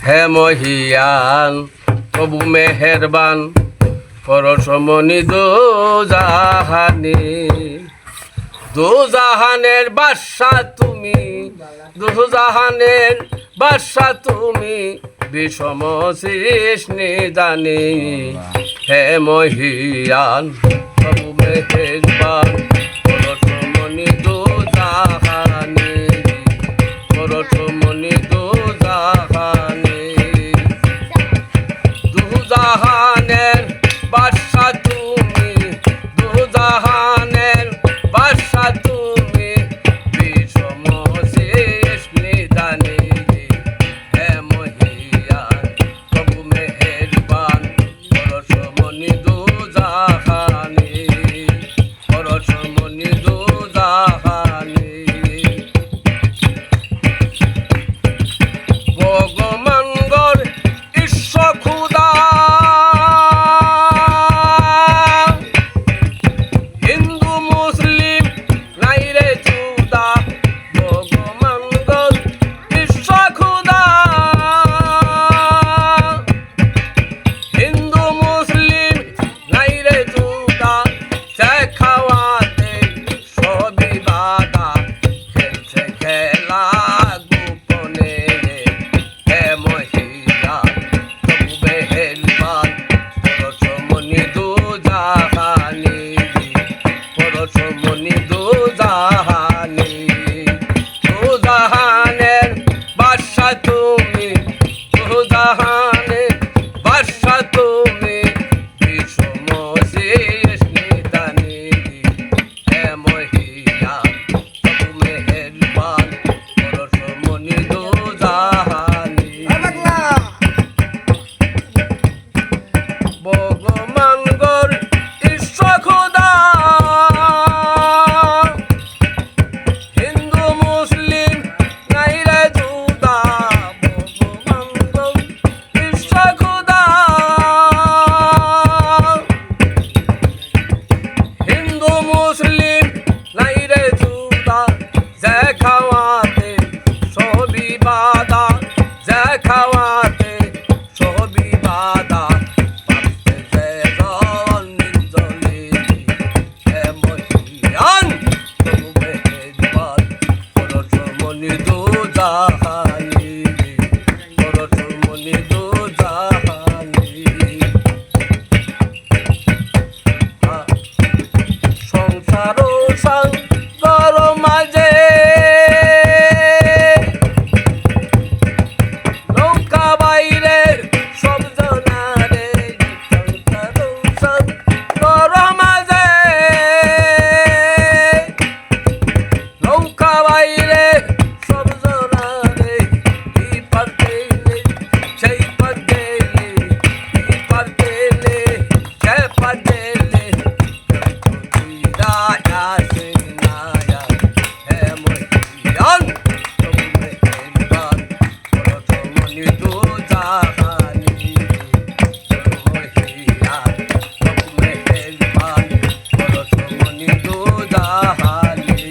হে মহিয়ান প্রভু মেহেরবান পরশমণি দুজাহানের বাদশা তুমি, দুজাহানের বাদশা তুমি, বিষম সৃষ্টি জানি। হে মহিয়ান প্রভু মেহেরবান পরশমণি দুজাহানি, পরশমণি দুজাহানি, দুজাহানের বাদশা তুমি, দুজাহানের বাদশা তুমি, বিষম সৃষ্টি জানি। হে মহিয়ান প্রভু মেহেরবান পরশমণি দুজাহানি, পরশমণি দুজাহানি। ভগবানগর ঈশ্বর খুদা হিন্দু মুসলিম নাই রে জুদা, ভগবানগর ঈশ্বর খুদা হিন্দু মুসলিম নাই রে জুদা, শেখাওয়াতে সবই বাধা, খেলছে খেলা গোপনে। হে মহিয়ান প্রভু মেহেরবান পরশমণি দুজাহানি, পরশমণি দুজাহানি, দুজাহানের বাদশা তুমি, দুজাহানের বাদশা তুমি, বিষম সৃষ্টি জানি। হে মহিয়ান প্রভু মেহেরবান পরশমণি দুজাহানি। ভগবানগর ঈশ্বর খোদা হিন্দু মুসলিম নাই রে জুদা, ভগবানগর ঈশ্বর খোদা হিন্দু মুসলিম নাই রে জুদা, শেখাওয়াতে সবই বাধা, শেখাওয়াতে সবই বাধা, পাচ্ছে জল নির্জলে। হে মহিয়ান প্রভু মেহেরবান পরশমণি দুজাহানি, পরশমণি দুজাহানি। সংসার সাগর মাঝে নৌকা বাইরের সব জনারে, সংসার সাগর মাঝে নৌকা বাইরে সব জনারে, এই পার গেলে সেই পার গেলে, এই পার গেলে সে পার গেলে, আসে নায়া। হে মহিয়ান প্রভু মেহেরবান পরশমণি দুজাহানি, মহিয়ান প্রভু মেহেরবান পরশমণি দুজাহানি,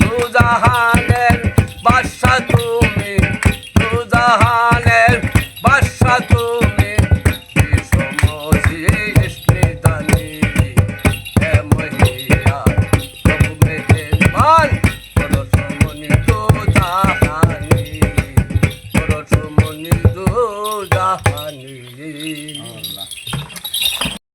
দুজাহানের বাদশা তুমি, দুজাহানের বাদশা তুমি, বিষম সৃষ্টি জানি। হে মহিয়ান প্রভু মেহেরবান পরশমণি দুজাহানি, পরশমণি দুজাহানি।